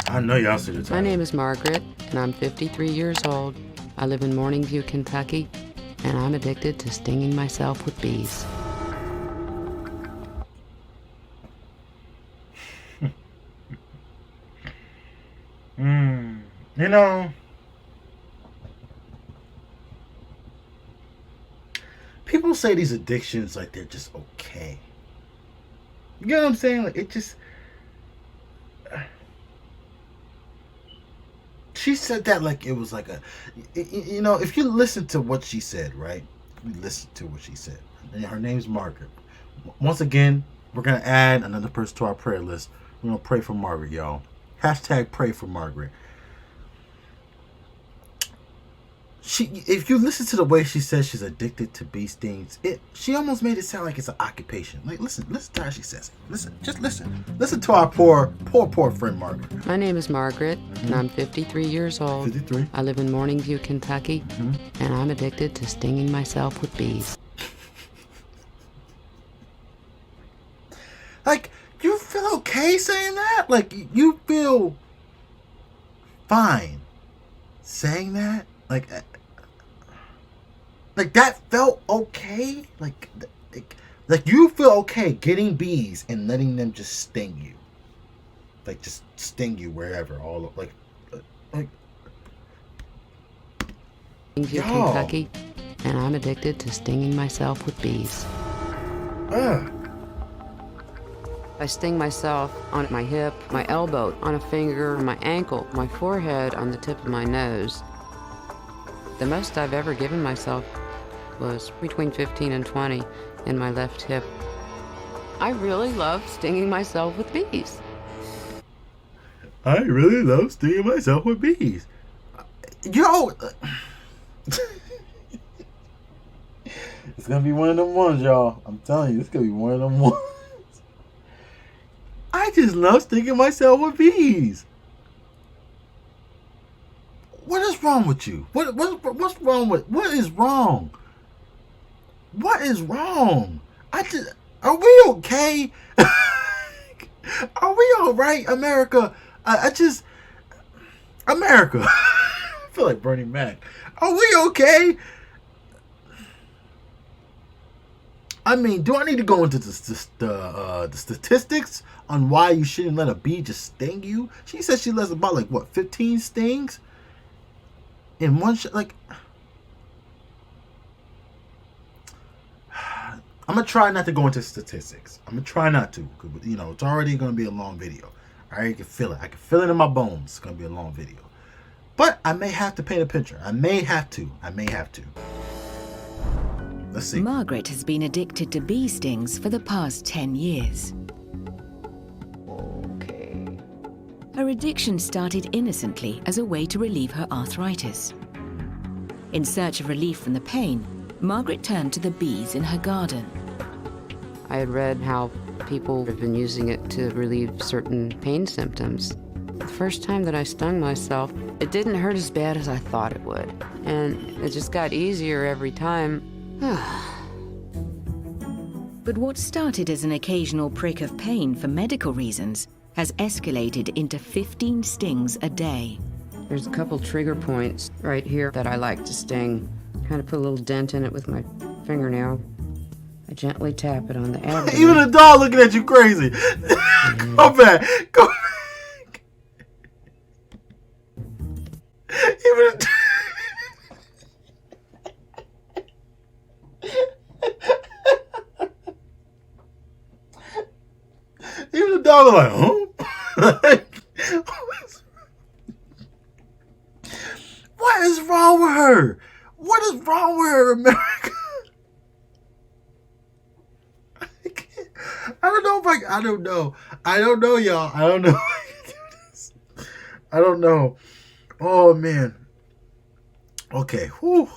I know y'all see the title. My name is Margaret, and I'm 53 years old. I live in Morning View, Kentucky, and I'm addicted to stinging myself with bees. You know, people say these addictions like they're just okay. You know what I'm saying? Like it just. She said that like it was like a, you know, if you listen to what she said, right? We listen to what she said. And her name's Margaret. Once again, we're gonna add another person to our prayer list. We're gonna pray for Margaret, y'all. Hashtag pray for Margaret. If you listen to the way she says she's addicted to bee stings, she almost made it sound like it's an occupation. Like listen to how she says it. Listen to our poor friend Margaret. My name is Margaret, and I'm 53 years old. 53. I live in Morning View, Kentucky, and I'm addicted to stinging myself with bees. Like, you feel okay saying that? Like, you feel fine saying that? Like that felt okay? Like you feel okay getting bees and letting them just sting you. Like, just sting you wherever. Like View, Kentucky, and I'm addicted to stinging myself with bees. I sting myself on my hip, my elbow, on a finger, my ankle, my forehead, on the tip of my nose. The most I've ever given myself was between 15 and 20 in my left hip. I really love stinging myself with bees. I really love stinging myself with bees. Yo! It's gonna be one of them ones, y'all. I'm telling you, it's gonna be one of them ones. I just love stinging myself with bees. What is wrong with you? What's wrong with? What is wrong? What is wrong? Are we okay? Are we all right, America? America. I feel like Bernie Mac. Are we okay? I mean, do I need to go into the statistics on why you shouldn't let a bee just sting you? She said she lets about 15 stings in one shot. Like, I'm gonna try not to go into statistics. I'm gonna try not to, cause it's already gonna be a long video. I can feel it. I can feel it in my bones. It's gonna be a long video, but I may have to paint a picture. I may have to. Let's see. Margaret has been addicted to bee stings for the past 10 years. Okay. Her addiction started innocently as a way to relieve her arthritis. In search of relief from the pain, Margaret turned to the bees in her garden. I had read how people have been using it to relieve certain pain symptoms. The first time that I stung myself, it didn't hurt as bad as I thought it would. And it just got easier every time. But what started as an occasional prick of pain for medical reasons has escalated into 15 stings a day. There's a couple trigger points right here that I like to sting. Kind of put a little dent in it with my fingernail. I gently tap it on the abdomen. Even the dog looking at you crazy. Go back. Even the dog was like, huh? What is wrong with her? What is wrong with her, America? I don't know, y'all. I don't know if I can do this. I don't know. Oh, man. Okay. Whew.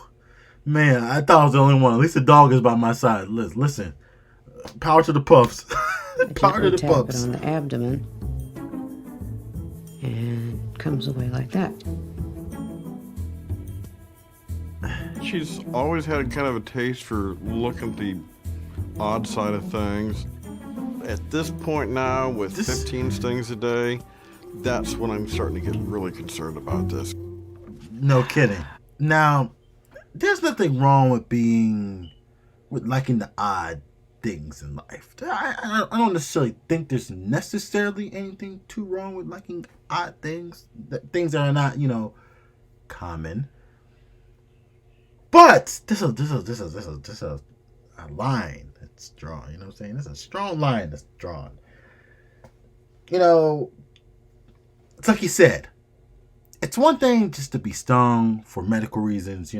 Man, I thought I was the only one. At least the dog is by my side. Listen. Power to the puffs. Power to the tap puffs. it on the abdomen. And it comes away like that. She's always had kind of a taste for looking at the odd side of things. At this point now, with 15 stings a day, That's when I'm starting to get really concerned about this. No kidding. Now, there's nothing wrong with liking the odd things in life. I don't necessarily think there's necessarily anything too wrong with liking odd things, things that are not, common. But this is a line that's drawn. You know what I'm saying? This is a strong line that's drawn. It's like you said. It's one thing just to be stung for medical reasons,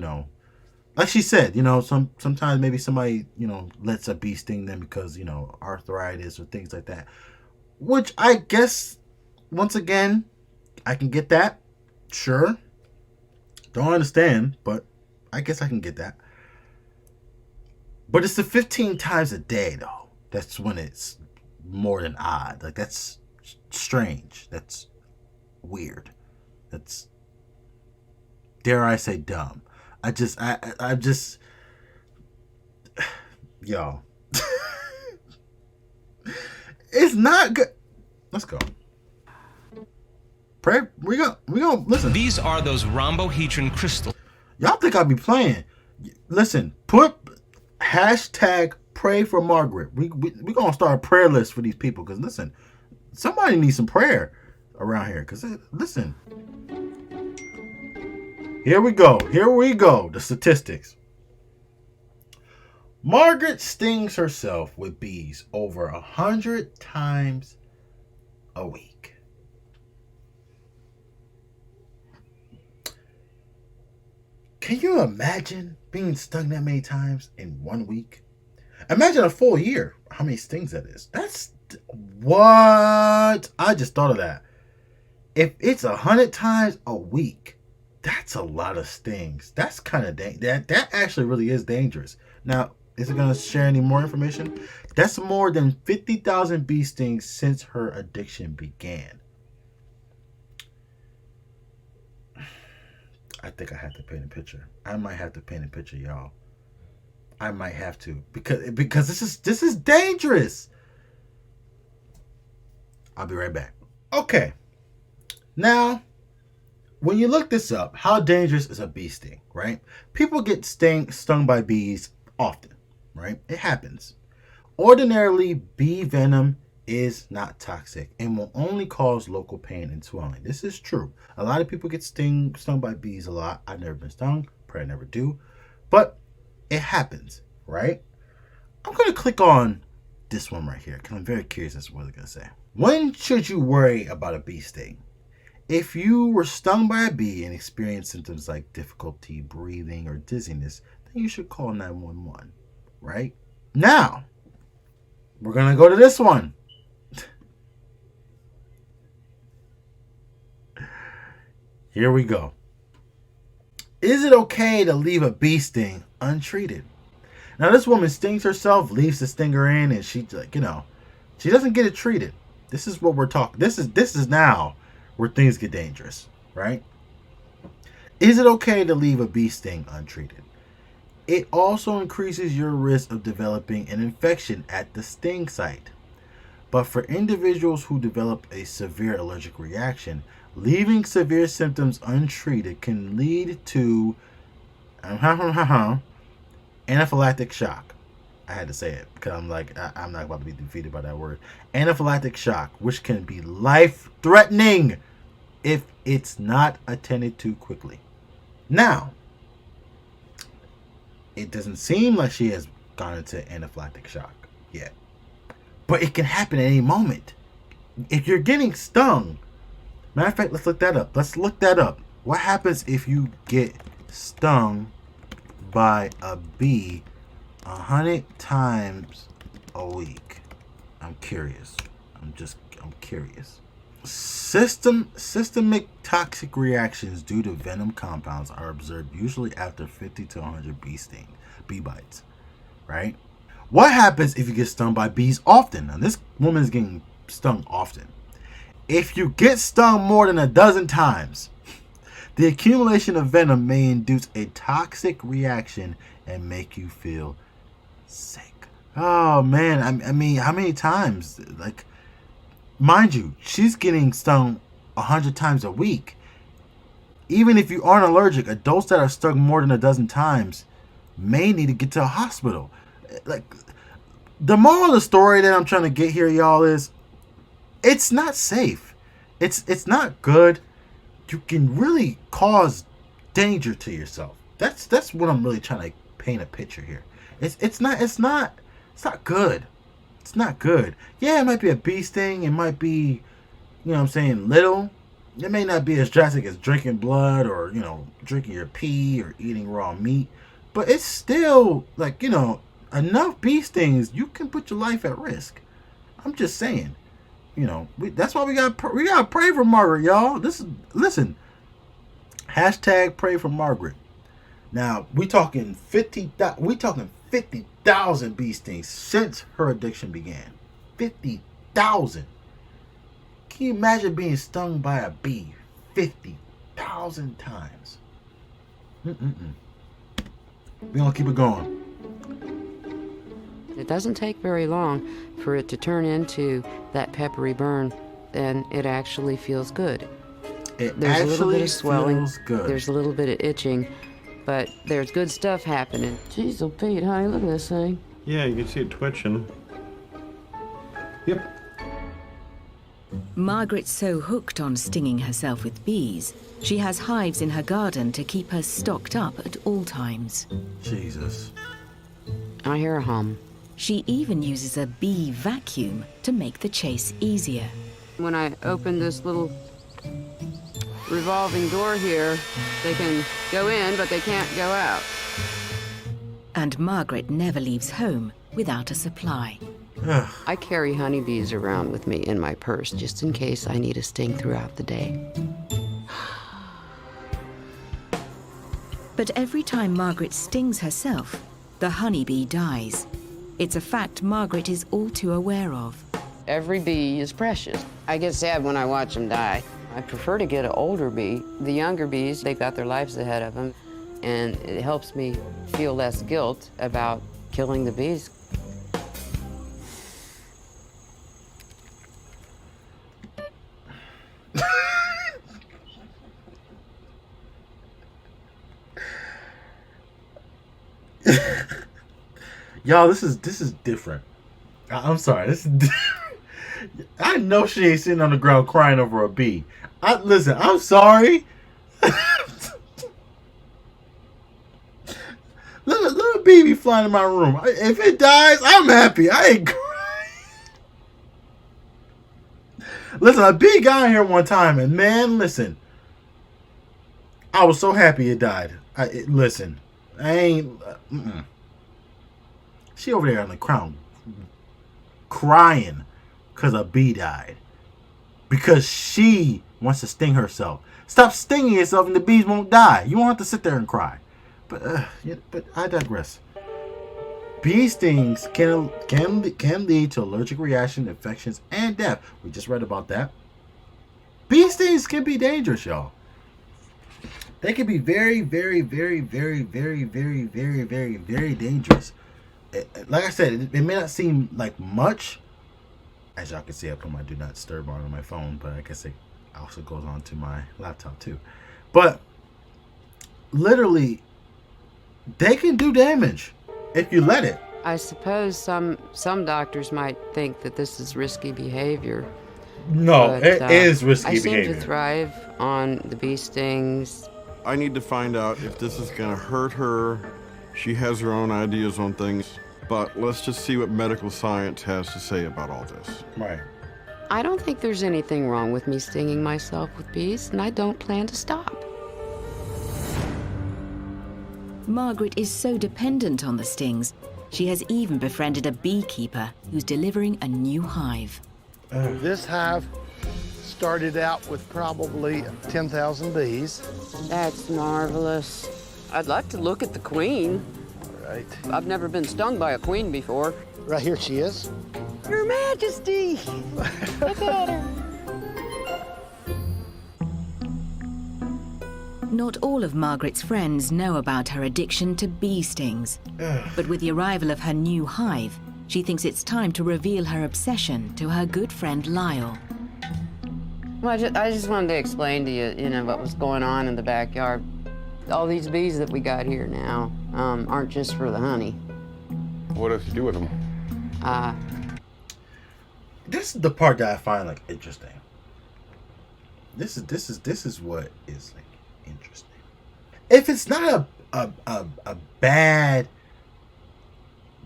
Like she said, sometimes maybe somebody, lets a bee sting them because, arthritis or things like that. Which I guess, once again, I can get that. Sure. Don't understand, but I guess I can get that. But it's the 15 times a day, though. That's when it's more than odd. Like, that's strange. That's weird. That's, dare I say, dumb. I'm just, yo. It's not good. Let's go. Pray. We go. Listen. These are those rhombohedron crystals. Y'all think I be playing? Listen. Put hashtag pray for Margaret. We gonna start a prayer list for these people. Cause listen, somebody needs some prayer around here. Cause listen. Here we go. The statistics. Margaret stings herself with bees over 100 times a week. Can you imagine being stung that many times in 1 week? Imagine a full year. How many stings that is? That's what? I just thought of that. If it's 100 times a week, that's a lot of stings. That's kind of that actually really is dangerous. Now, is it going to share any more information? That's more than 50,000 bee stings since her addiction began. I think I have to paint a picture. I might have to paint a picture, y'all. I might have to because this is dangerous. I'll be right back. Okay. Now, when you look this up, how dangerous is a bee sting, right? People get stung by bees often, right? It happens. Ordinarily, bee venom is not toxic and will only cause local pain and swelling. This is true. A lot of people get stung by bees a lot. I've never been stung. Pray I never do. But it happens, right? I'm going to click on this one right here because I'm very curious as to what it's going to say. When should you worry about a bee sting? If you were stung by a bee and experienced symptoms like difficulty breathing or dizziness, then you should call 911, right? Now, we're going to go to this one. Here we go. Is it okay to leave a bee sting untreated? Now, this woman stings herself, leaves the stinger in, and she doesn't get it treated. This is what we're talking. This is now where things get dangerous, right? Is it okay to leave a bee sting untreated? It also increases your risk of developing an infection at the sting site. But for individuals who develop a severe allergic reaction, leaving severe symptoms untreated can lead to anaphylactic shock. I had to say it because I'm not about to be defeated by that word. Anaphylactic shock, which can be life-threatening if it's not attended to quickly. Now, it doesn't seem like she has gone into anaphylactic shock yet. But it can happen at any moment. If you're getting stung, matter of fact, let's look that up. What happens if you get stung by a bee 100 times a week? I'm curious. I'm curious. Systemic toxic reactions due to venom compounds are observed usually after 50 to 100 bee bites, right? What happens if you get stung by bees often? Now, this woman is getting stung often. If you get stung more than a dozen times, the accumulation of venom may induce a toxic reaction and make you feel sick. Oh, man. I mean, how many times? Like, mind you, she's getting stung 100 times a week. Even if you aren't allergic, adults that are stung more than a dozen times may need to get to a hospital. Like, the moral of the story that I'm trying to get here, y'all, is it's not safe. It's not good. You can really cause danger to yourself. That's what I'm really trying to paint a picture here. It's not good. It's not good. Yeah, it might be a bee sting. It might be, you know what I'm saying, little. It may not be as drastic as drinking blood or, you know, drinking your pee or eating raw meat. But it's still, like, you know, enough bee stings, you can put your life at risk. I'm just saying. You know, that's why we gotta pray for Margaret, y'all. Listen. Hashtag pray for Margaret. Now, we talking 50,000 bee stings since her addiction began. 50,000. Can you imagine being stung by a bee 50,000 times? We're gonna keep it going. It doesn't take very long for it to turn into that peppery burn, and it actually feels good. There's a little bit of swelling. Feels good. There's a little bit of itching, but there's good stuff happening. Jeez, oh Pete, honey, look at this thing. Yeah, you can see it twitching. Yep. Margaret's so hooked on stinging herself with bees, she has hives in her garden to keep her stocked up at all times. Jesus. I hear a hum. She even uses a bee vacuum to make the chase easier. When I open this little revolving door here, they can go in, but they can't go out. And Margaret never leaves home without a supply. I carry honeybees around with me in my purse just in case I need a sting throughout the day. But every time Margaret stings herself, the honeybee dies. It's a fact Margaret is all too aware of. Every bee is precious. I get sad when I watch them die. I prefer to get an older bee. The younger bees, they've got their lives ahead of them, and it helps me feel less guilt about killing the bees. Y'all, this is different. I'm sorry. This is I know she ain't sitting on the ground crying over a bee. Listen, I'm sorry. let a bee be flying in my room. If it dies, I'm happy. I ain't crying. Listen, a bee got in here one time, and man, listen. I was so happy it died. Listen, I ain't... She over there on the ground crying because a bee died. Because she wants to sting herself. Stop stinging yourself and the bees won't die. You won't have to sit there and cry. But I digress. Bee stings can lead to allergic reaction, infections, and death. We just read about that. Bee stings can be dangerous, y'all. They can be very, very, very, very, very, very, very, very, very dangerous. Like I said, it may not seem like much. As y'all can see, I put my do not disturb on my phone, but I guess it also goes on to my laptop too. But literally, they can do damage if you let it. I suppose some doctors might think that this is risky behavior. No, but, it is risky behavior. I seem to thrive on the bee stings. I need to find out if this is going to hurt her. She has her own ideas on things, but let's just see what medical science has to say about all this. Right. I don't think there's anything wrong with me stinging myself with bees, and I don't plan to stop. Margaret is so dependent on the stings, she has even befriended a beekeeper who's delivering a new hive. This hive started out with probably 10,000 bees. That's marvelous. I'd like to look at the queen. Right. I've never been stung by a queen before. Right here she is. Your Majesty! Look at her. Not all of Margaret's friends know about her addiction to bee stings. But with the arrival of her new hive, she thinks it's time to reveal her obsession to her good friend Lyle. Well, I just wanted to explain to you, you know, what was going on in the backyard. All these bees that we got here now aren't just for the honey. What else you do with them? This is the part that I find like interesting. This is what is like interesting. If it's not a bad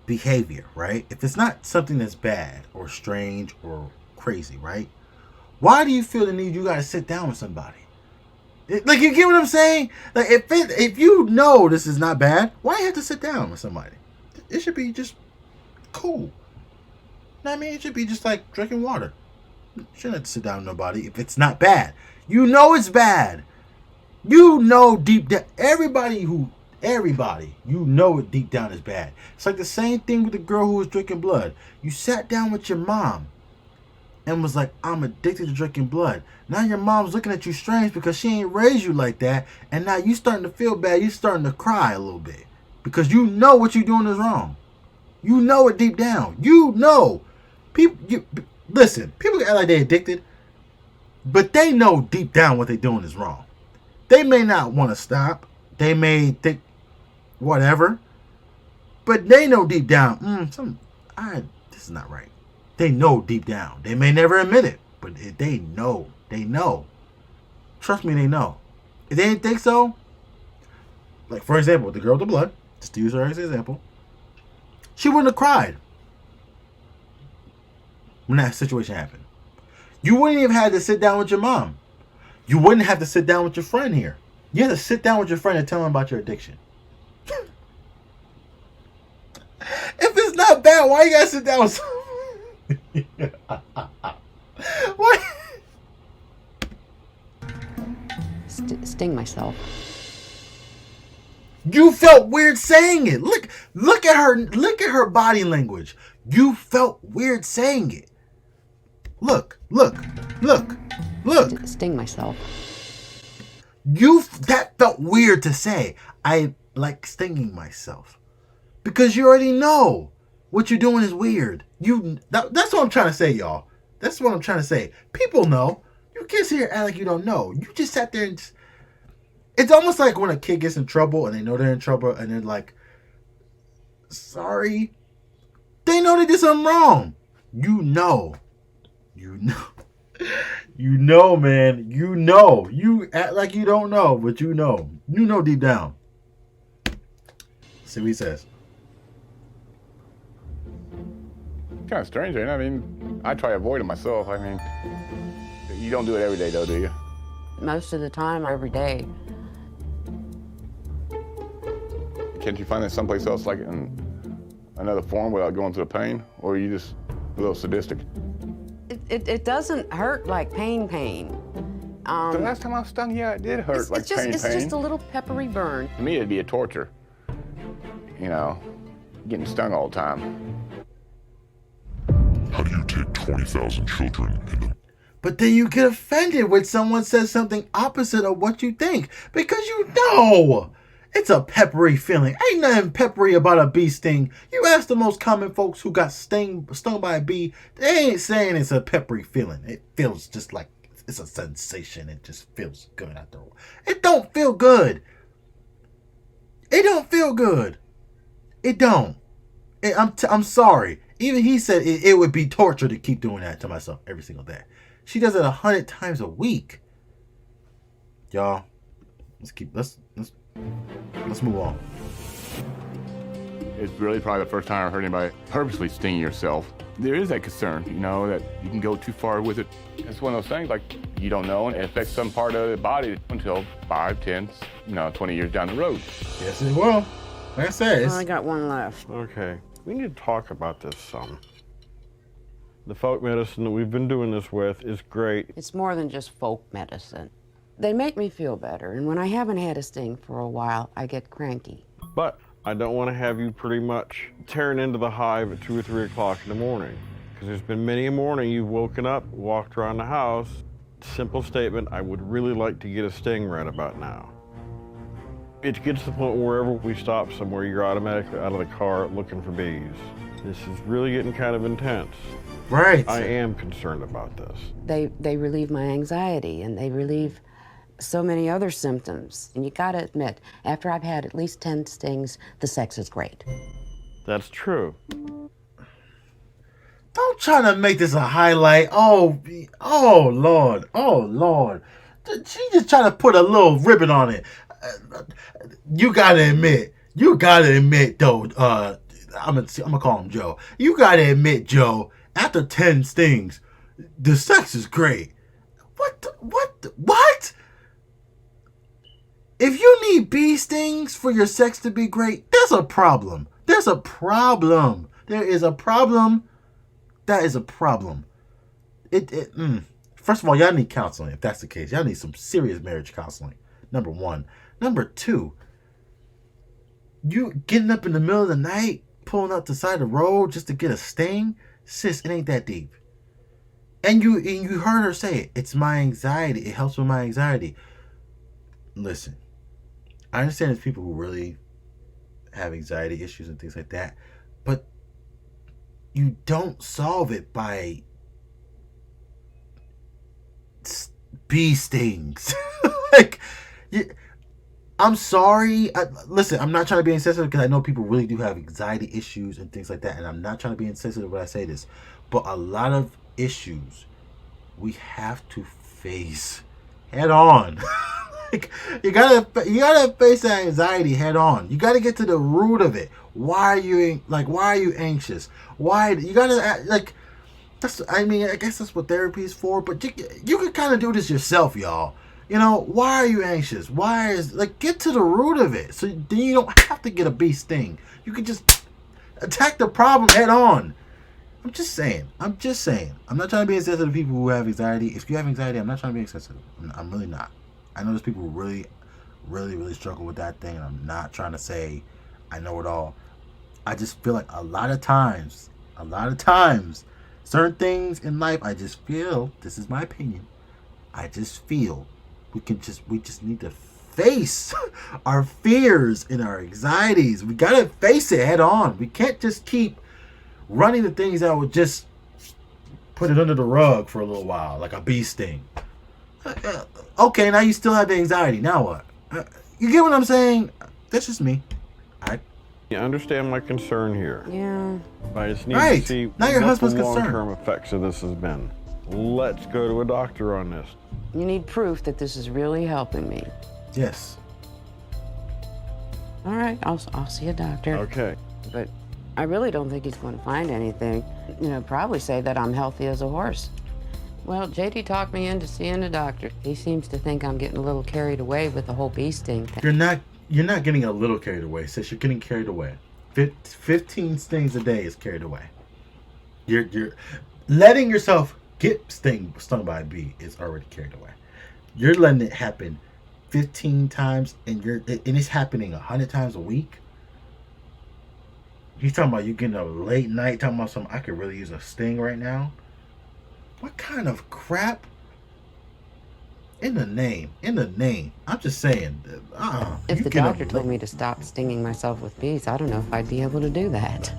behavior, right? If it's not something that's bad or strange or crazy, right? Why do you feel the need you gotta sit down with somebody? Like, you get what I'm saying? Like, if you know this is not bad, why you have to sit down with somebody? It should be just cool. You know what I mean? It should be just like drinking water. You shouldn't have to sit down with nobody if it's not bad. You know it's bad. You know deep down, everybody, you know it deep down is bad. It's like the same thing with the girl who was drinking blood. You sat down with your mom and was like, I'm addicted to drinking blood. Now your mom's looking at you strange because she ain't raised you like that. And now you starting to feel bad. You starting to cry a little bit. Because you know what you're doing is wrong. You know it deep down. You know. Listen, people act like they're addicted. But they know deep down what they're doing is wrong. They may not want to stop. They may think whatever. But they know deep down, this is not right. They know deep down. They may never admit it, but they know. They know. Trust me, they know. If they didn't think so, like for example, the girl with the blood, just to use her as an example, she wouldn't have cried when that situation happened. You wouldn't even have to sit down with your mom. You wouldn't have to sit down with your friend here. You have to sit down with your friend and tell him about your addiction. If it's not bad, why you gotta sit down with someone? What? Sting myself. You felt weird saying it. Look at her body language. You felt weird saying it. Look. Sting myself. That felt weird to say. I like stinging myself. Because you already know what you're doing is weird. That's what I'm trying to say, y'all. That's what I'm trying to say. People know. You can't sit here and act like you don't know. You just sat there and... It's almost like when a kid gets in trouble and they know they're in trouble and they're like, sorry. They know they did something wrong. You know. You know, man. You know. You act like you don't know, but you know. You know deep down. See what he says. Kind of strange, ain't it? I mean, I try to avoid it myself. I mean, you don't do it every day, though, do you? Most of the time, every day. Can't you find it someplace else, like in another form, without going through the pain? Or are you just a little sadistic? It doesn't hurt like pain. The last time I was stung, yeah, it did hurt like pain. It's just a little peppery burn. To me, it'd be a torture. You know, getting stung all the time. How do you take 20,000 children and... But then you get offended when someone says something opposite of what you think. Because you know it's a peppery feeling. Ain't nothing peppery about a bee sting. You ask the most common folks who got stung by a bee, they ain't saying it's a peppery feeling. It feels just like it's a sensation. It just feels good after all. It don't feel good. It don't feel good. It don't. I'm sorry. Even he said it would be torture to keep doing that to myself every single day. She does it 100 times a week. Y'all, let's move on. It's really probably the first time I've heard anybody purposely sting yourself. There is that concern, you know, that you can go too far with it. It's one of those things, like, you don't know, and it affects some part of the body until 5, 10, 20 years down the road. Yes, it will. Like I said, I only got one left. Okay, we need to talk about this some. The folk medicine that we've been doing this with is great. It's more than just folk medicine. They make me feel better, and when I haven't had a sting for a while, I get cranky. But I don't want to have you pretty much tearing into the hive at 2 or 3 o'clock in the morning. Because there's been many a morning you've woken up, walked around the house. Simple statement, I would really like to get a sting right about now. It gets to the point wherever we stop somewhere, you're automatically out of the car looking for bees. This is really getting kind of intense. Right. I am concerned about this. They relieve my anxiety, and they relieve so many other symptoms. And you gotta admit, after I've had at least 10 stings, the sex is great. That's true. Don't try to make this a highlight. Oh Lord. Oh, Lord. She just trying to put a little ribbon on it. You gotta admit, though, I'm gonna call him Joe. You gotta admit, Joe, after 10 stings, the sex is great. What? If you need bee stings for your sex to be great, there's a problem. There is a problem. That is a problem. First of all, y'all need counseling if that's the case. Y'all need some serious marriage counseling. Number one. Number two, you getting up in the middle of the night, pulling up the side of the road just to get a sting? Sis, it ain't that deep. And you heard her say it. It's my anxiety. It helps with my anxiety. Listen, I understand there's people who really have anxiety issues and things like that, but you don't solve it by bee stings. I'm sorry. Listen, I'm not trying to be insensitive because I know people really do have anxiety issues and things like that, and I'm not trying to be insensitive when I say this, but a lot of issues we have to face head on. You gotta face that anxiety head on. You gotta get to the root of it. Why are you anxious? Why you gotta I guess that's what therapy is for. But you can kind of do this yourself, y'all. Why are you anxious? Get to the root of it. So then you don't have to get a bee sting. You can just attack the problem head on. I'm just saying. I'm not trying to be insensitive to people who have anxiety. If you have anxiety, I'm not trying to be insensitive. I'm really not. I know there's people who really, really, really struggle with that thing, and I'm not trying to say I know it all. I just feel like a lot of times, certain things in life, I just feel, this is my opinion, I just feel we just need to face our fears and our anxieties. We gotta face it head on. We can't just keep running the things that would just put it under the rug for a little while, like a bee sting. Okay, now you still have the anxiety. Now what? You get what I'm saying? That's just me. You understand my concern here. Yeah. I just need to see now your what husband's the concerned. long-term effects of this has been. Let's go to a doctor on this. You need proof that this is really helping me. Yes. All right, I'll see a doctor. Okay. But I really don't think he's going to find anything. Probably say that I'm healthy as a horse. Well, JD talked me into seeing a doctor. He seems to think I'm getting a little carried away with the whole bee sting thing. You're not getting a little carried away. Sis, you're getting carried away. 15 stings a day is carried away. You're letting yourself get stung by a bee is already carried away. You're letting it happen 15 times, and it's happening 100 times a week. He's talking about you getting a late night, talking about something. I could really use a sting right now. What kind of crap? In the name. I'm just saying. If the doctor told me to stop stinging myself with bees, I don't know if I'd be able to do that.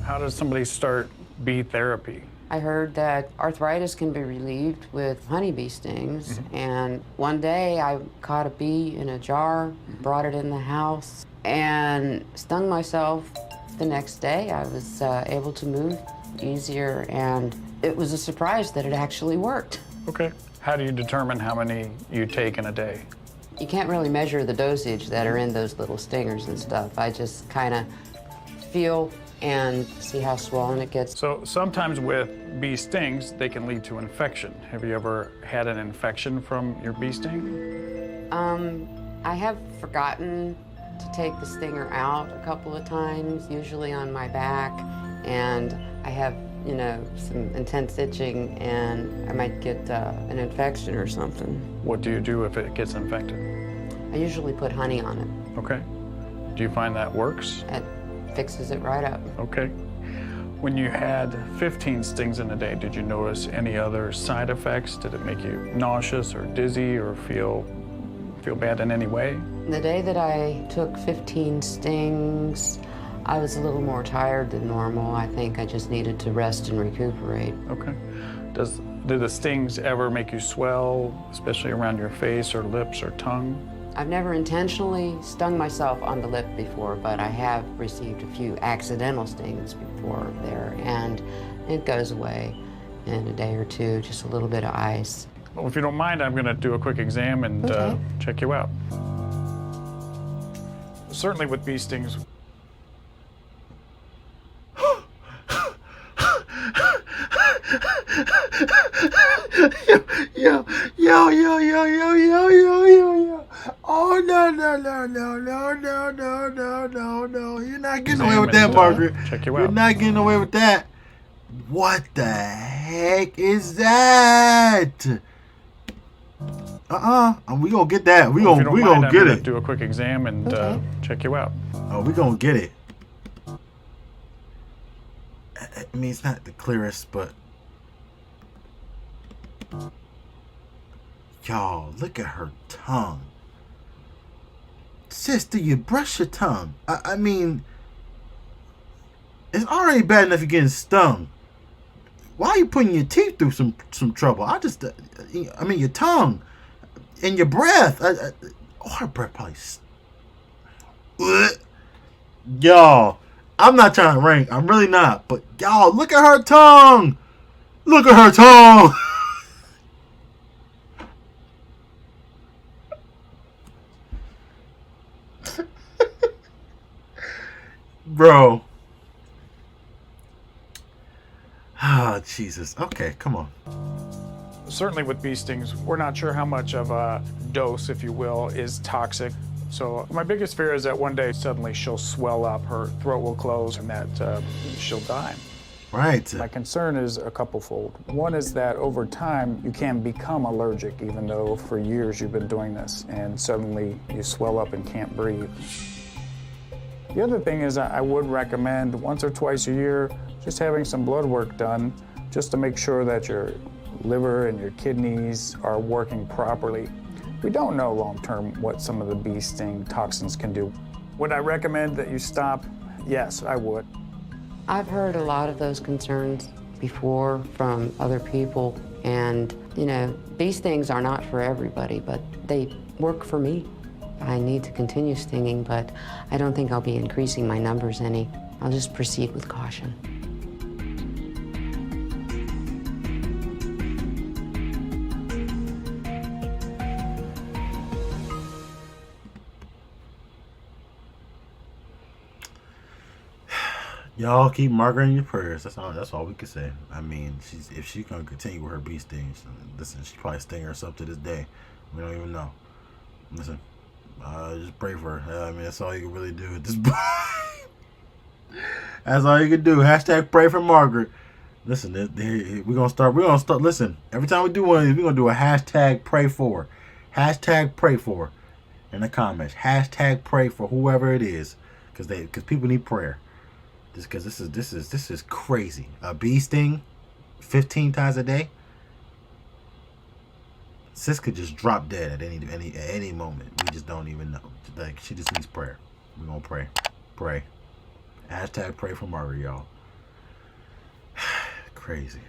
How does somebody start bee therapy? I heard that arthritis can be relieved with honeybee stings, and one day I caught a bee in a jar, brought it in the house, and stung myself. The next day I was able to move easier, and it was a surprise that it actually worked. Okay. How do you determine how many you take in a day? You can't really measure the dosage that are in those little stingers and stuff. I just kind of feel and see how swollen it gets. So sometimes with bee stings, they can lead to infection. Have you ever had an infection from your bee sting? I have forgotten to take the stinger out a couple of times, usually on my back, and I have, some intense itching, and I might get an infection or something. What do you do if it gets infected? I usually put honey on it. Okay. Do you find that works? It fixes it right up. Okay. When you had 15 stings in a day, did you notice any other side effects? Did it make you nauseous or dizzy or feel bad in any way? The day that I took 15 stings, I was a little more tired than normal. I think I just needed to rest and recuperate. Okay. Do the stings ever make you swell, especially around your face or lips or tongue? I've never intentionally stung myself on the lip before, but I have received a few accidental stings before there, and it goes away in a day or two, just a little bit of ice. Well, if you don't mind, I'm going to do a quick exam and Okay. check you out. Certainly with bee stings, Yo. Oh, no. You're not getting away with that, Margaret. check you You're out. not getting away with that. What the heck is that? We gonna get that. We Well, if you don't gonna mind, get I'm gonna it. do a quick exam and Okay. check you out. Oh, we gonna get it. I mean, it's not the clearest, but y'all, look at her tongue. Sis, do you brush your tongue? I mean, it's already bad enough you're getting stung. Why are you putting your teeth through some trouble? I mean, your tongue and your breath. Her breath probably. Y'all, I'm not trying to rank. I'm really not. But y'all, look at her tongue. Look at her tongue. Bro. Ah, Jesus. Okay, come on. Certainly with bee stings, we're not sure how much of a dose, if you will, is toxic. So my biggest fear is that one day suddenly she'll swell up, her throat will close, and that she'll die. Right. My concern is a couple-fold. One is that over time, you can become allergic, even though for years you've been doing this, and suddenly you swell up and can't breathe. The other thing is I would recommend once or twice a year just having some blood work done just to make sure that your liver and your kidneys are working properly. We don't know long-term what some of the bee sting toxins can do. Would I recommend that you stop? Yes, I would. I've heard a lot of those concerns before from other people, and these things are not for everybody, but they work for me. I need to continue stinging, but I don't think I'll be increasing my numbers any. I'll just proceed with caution. Y'all keep Margaret in your prayers. That's all we can say. I mean, if she's gonna continue with her bee stings, listen, she probably sting herself to this day. We don't even know. Listen, just pray for her. I mean, that's all you can really do at this point. That's all you can do. Hashtag pray for Margaret. Listen, we're gonna start. Listen, every time we do one of these, we're gonna do a hashtag pray for. Hashtag pray for in the comments. Hashtag pray for whoever it is, because people need prayer. Because this is crazy. A bee sting 15 times a day. Sis could just drop dead at any moment. We just don't even know. Like, she just needs prayer. We're gonna pray. Hashtag pray for Margaret, y'all. Crazy.